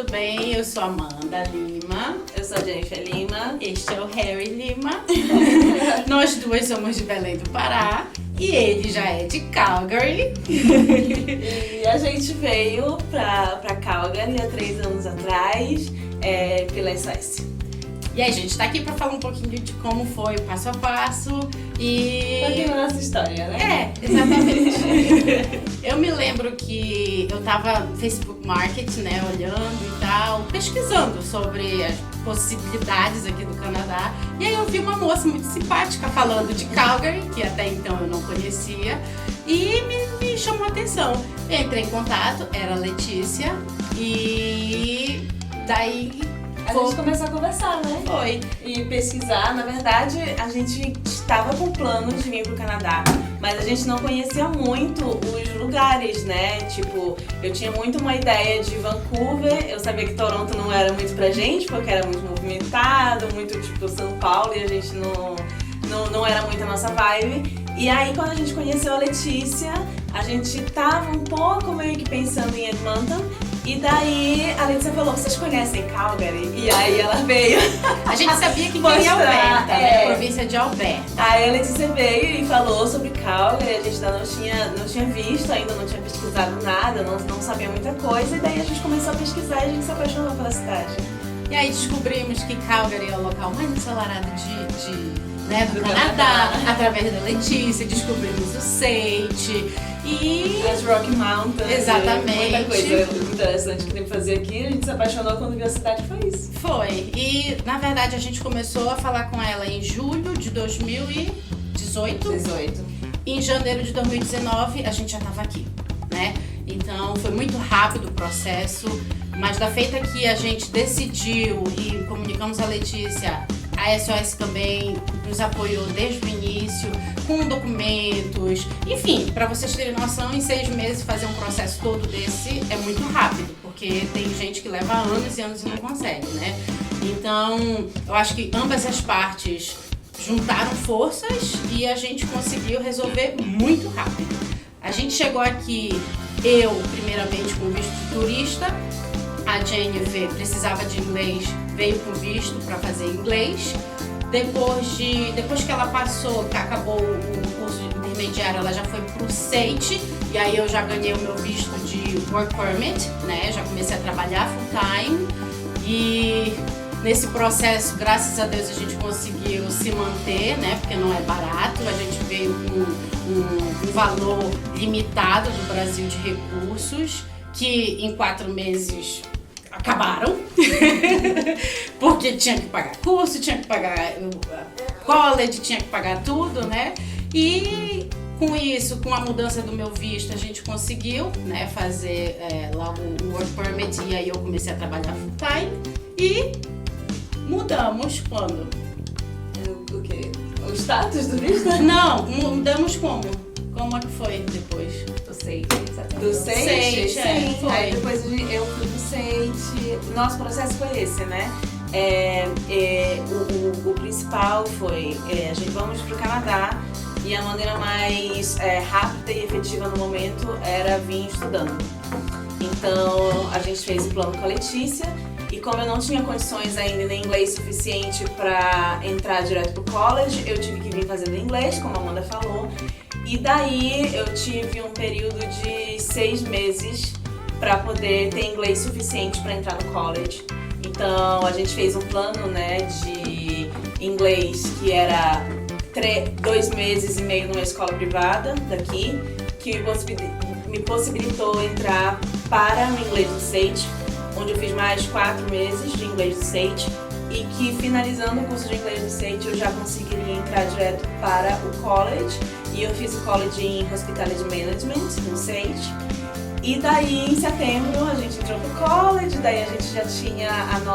bem? Eu sou Amanda Lima. Eu sou a Jennifer Lima. Este é o Harry Lima. Nós duas somos de Belém do Pará e ele já é de Calgary. E a gente veio pra Calgary há 3 anos atrás, pela SOS. E aí, a gente tá aqui pra falar um pouquinho de como foi o passo a passo e... Pouquinho da nossa história, né? Exatamente. Eu me lembro que eu tava no Facebook Market, né, olhando e tal, pesquisando sobre as possibilidades aqui do Canadá. E aí eu vi uma moça muito simpática falando de Calgary, que até então eu não conhecia, e me chamou a atenção. Eu entrei em contato, era a Letícia, e daí... A gente começou a conversar, né? Foi. E pesquisar. Na verdade, a gente estava com planos de vir pro Canadá, mas a gente não conhecia muito os lugares, né? Tipo, eu tinha muito uma ideia de Vancouver, eu sabia que Toronto não era muito pra gente, porque era muito movimentado, muito tipo São Paulo, e a gente não era muito a nossa vibe. E aí, quando a gente conheceu a Letícia, a gente tava um pouco meio que pensando em Edmonton. E daí a Letícia falou, vocês conhecem Calgary? E aí ela veio. A gente sabia que queria Alberta, né? Província de Alberta. Aí a Letícia veio e falou sobre Calgary, a gente ainda não tinha visto, ainda não tinha pesquisado nada, não sabia muita coisa. E daí a gente começou a pesquisar e a gente se apaixonou pela cidade. E aí descobrimos que Calgary é o local mais ensolarado do Canadá, através da Letícia, descobrimos o Sage e... as Rocky Mountains. Exatamente. Muita coisa interessante que tem que fazer aqui. A gente se apaixonou quando viu a cidade, foi isso. Foi. E, na verdade, a gente começou a falar com ela em julho de 2018. E em janeiro de 2019, a gente já estava aqui, né? Então, foi muito rápido o processo. Mas da feita que a gente decidiu e comunicamos a Letícia, a SOS também nos apoiou desde o início, com documentos, enfim, para vocês terem noção, em 6 meses fazer um processo todo desse é muito rápido, porque tem gente que leva anos e anos e não consegue, né? Então, eu acho que ambas as partes juntaram forças e a gente conseguiu resolver muito rápido. A gente chegou aqui, eu primeiramente com visto de turista, a Jennifer precisava de inglês, veio com visto para fazer inglês. Depois que ela passou, que acabou o curso intermediário, ela já foi pro SATE. E aí eu já ganhei o meu visto de Work Permit, né? Já comecei a trabalhar full time. E nesse processo, graças a Deus, a gente conseguiu se manter, né? Porque não é barato. A gente veio com um valor limitado do Brasil de recursos, que em 4 meses... acabaram, porque tinha que pagar curso, tinha que pagar college, tinha que pagar tudo, né? E com isso, com a mudança do meu visto, a gente conseguiu, né, fazer logo o Work Permit e aí eu comecei a trabalhar full time e mudamos quando? O quê? O status do visto? Não, mudamos como? Como é que foi depois? Do Sage? Sim, foi. Aí depois eu fui pro Sage. Nosso processo foi esse, né? O principal foi, a gente vamos pro Canadá e a maneira mais rápida e efetiva no momento era vir estudando. Então a gente fez o plano com a Letícia e como eu não tinha condições ainda nem inglês suficiente para entrar direto pro college, eu tive que vir fazendo inglês, como a Amanda falou. E daí eu tive um período de 6 meses para poder ter inglês suficiente para entrar no college. Então a gente fez um plano, né, de inglês que era 2 meses e meio numa escola privada daqui, que me possibilitou entrar para o inglês do SATE, onde eu fiz mais 4 meses de inglês do SATE. E que finalizando o curso de inglês do SATE eu já conseguiria entrar direto para o college. E eu fiz o college em Hospitality Management, no SATE. E daí em setembro a gente entrou pro college, daí a gente já tinha o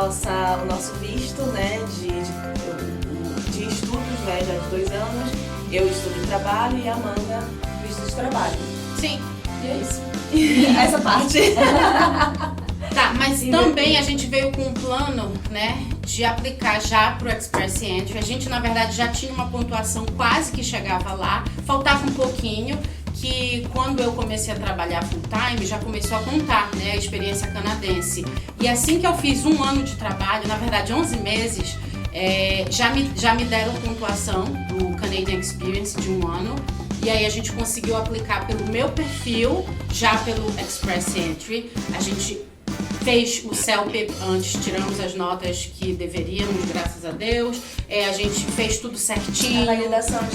nosso visto, né, de estudos, né, já de 2 anos. Eu estudo de trabalho e a Amanda visto de trabalho. Sim. E é isso. Essa parte. Tá, mas também a gente veio com um plano, né, de aplicar já pro Express Entry. A gente, na verdade, já tinha uma pontuação quase que chegava lá, faltava um pouquinho, que quando eu comecei a trabalhar full time, já começou a contar, né, a experiência canadense. E assim que eu fiz 1 ano de trabalho, na verdade 11 meses, já me deram pontuação do Canadian Experience de 1 ano. E aí a gente conseguiu aplicar pelo meu perfil, já pelo Express Entry. A gente fez o CELP antes, tiramos as notas que deveríamos, graças a Deus. A gente fez tudo certinho. A validação de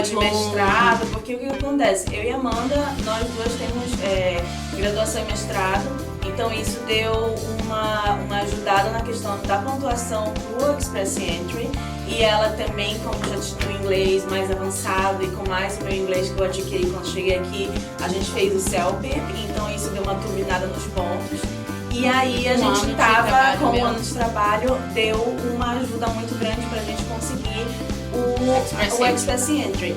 diploma, de mestrado, porque o que acontece? Eu e a Amanda, nós duas temos graduação e mestrado, então isso deu uma ajudada na questão da pontuação pro Express Entry. E ela também, como já tinha o inglês mais avançado e com mais o meu inglês que eu adquiri quando cheguei aqui, a gente fez o CELP, então isso deu uma turbinada nos pontos. E aí a gente tava com um ano de trabalho, deu uma ajuda muito grande pra gente conseguir o Express Entry.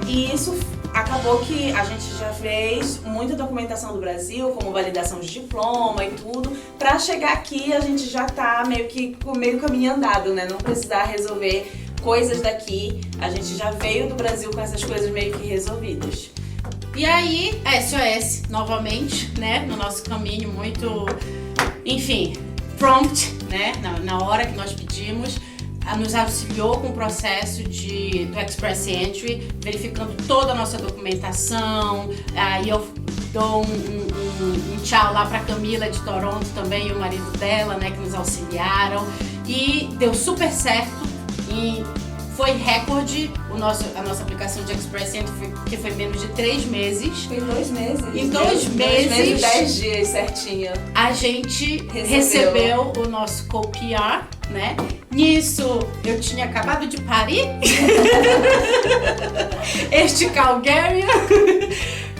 E isso acabou que a gente já fez muita documentação do Brasil, como validação de diploma e tudo. Pra chegar aqui a gente já tá meio caminho andado, né? Não precisar resolver coisas daqui. A gente já veio do Brasil com essas coisas meio que resolvidas. E aí, a SOS, novamente, né, no nosso caminho muito, enfim, prompt, né, na hora que nós pedimos, nos auxiliou com o processo do Express Entry, verificando toda a nossa documentação. Aí eu dou um tchau lá para Camila de Toronto também, e o marido dela, né, que nos auxiliaram. E deu super certo e foi recorde a nossa aplicação de Express Entry, que foi menos de 3 meses. Foi 2 meses. Em 2 meses. 2 meses e 10 dias certinho. A gente recebeu o nosso co-PR, né? Nisso, eu tinha acabado de parir. Este Calgary.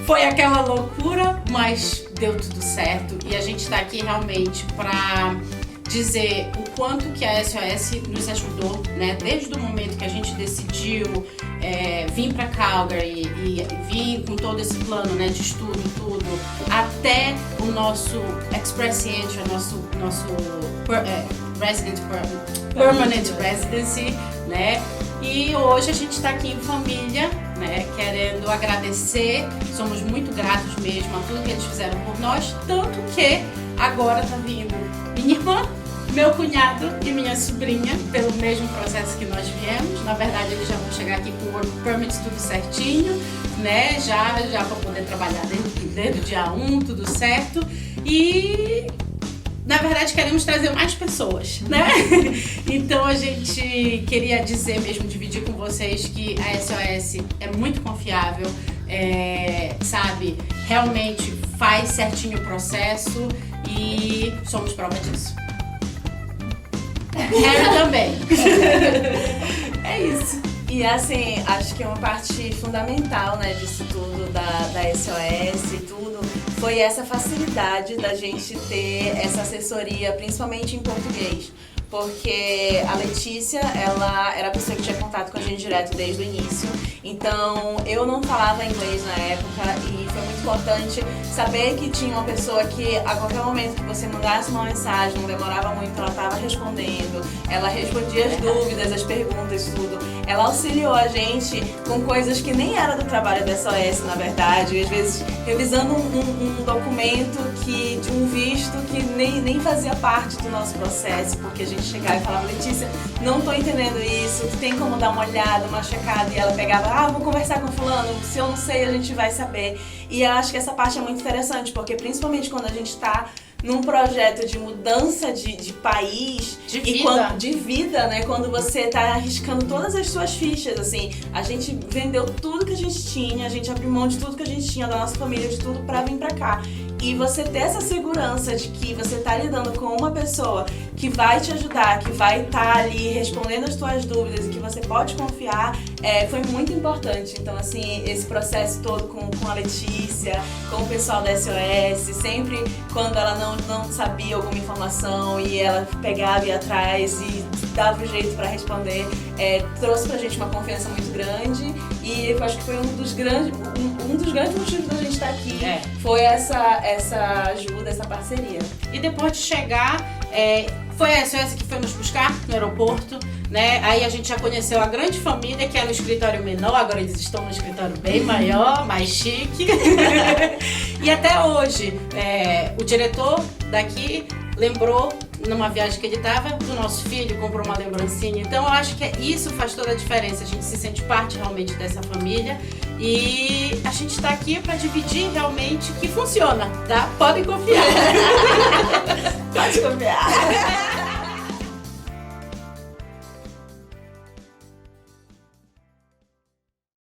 Foi aquela loucura, mas deu tudo certo. E a gente tá aqui realmente pra dizer o quanto que a SOS nos ajudou, né? Desde o momento que a gente decidiu vir para Calgary e vir com todo esse plano, né, de estudo e tudo, até o nosso Express Entry, o nosso Permanent Residency, né? E hoje a gente está aqui em família, né, querendo agradecer. Somos muito gratos mesmo a tudo que eles fizeram por nós, tanto que agora tá vindo minha irmã, meu cunhado e minha sobrinha, pelo mesmo processo que nós viemos. Na verdade, eles já vão chegar aqui com o Work Permit tudo certinho, né? Já para poder trabalhar desde o dia 1, tudo certo. E, na verdade, queremos trazer mais pessoas, né? Então, a gente queria dizer mesmo, dividir com vocês que a SOS é muito confiável, sabe? Realmente faz certinho o processo e somos prova disso. Harry também. É isso. E assim, acho que uma parte fundamental, né, disso tudo, da SOS e tudo, foi essa facilidade da gente ter essa assessoria, principalmente em português. Porque a Letícia, ela era a pessoa que tinha contato com a gente direto desde o início. Então, eu não falava inglês na época e foi muito importante saber que tinha uma pessoa que, a qualquer momento que você mandasse uma mensagem, não demorava muito, ela estava respondendo. Ela respondia as dúvidas, as perguntas, tudo. Ela auxiliou a gente com coisas que nem era do trabalho da SOS, na verdade. E, às vezes, revisando um documento de um visto que nem fazia parte do nosso processo, porque a gente chegava e falava: Letícia, não tô entendendo isso, tem como dar uma olhada, uma checada, e ela pegava: vou conversar com fulano, se eu não sei a gente vai saber. E eu acho que essa parte é muito interessante, porque principalmente quando a gente tá num projeto de mudança de país, de vida, né? Quando você tá arriscando todas as suas fichas, assim, a gente vendeu tudo que a gente tinha, a gente abriu mão de tudo que a gente tinha, da nossa família, de tudo, pra vir pra cá. E você ter essa segurança de que você tá lidando com uma pessoa que vai te ajudar, que vai estar ali respondendo as tuas dúvidas e que você pode confiar, foi muito importante. Então, assim, esse processo todo com a Letícia, com o pessoal da SOS, sempre quando ela não sabia alguma informação e ela pegava e ia atrás e dava um jeito para responder, trouxe pra gente uma confiança muito grande. E eu acho que foi um dos grandes motivos da gente estar aqui, foi essa ajuda, essa parceria. E depois de chegar, Foi a SOS que foi nos buscar no aeroporto, né? Aí a gente já conheceu a grande família, que é no escritório menor, agora eles estão no escritório bem maior, mais chique. E até hoje, o diretor daqui lembrou, numa viagem que ele estava, do nosso filho, comprou uma lembrancinha. Então eu acho que isso faz toda a diferença, a gente se sente parte realmente dessa família e a gente está aqui para dividir realmente que funciona, tá? Podem confiar. Pode confiar.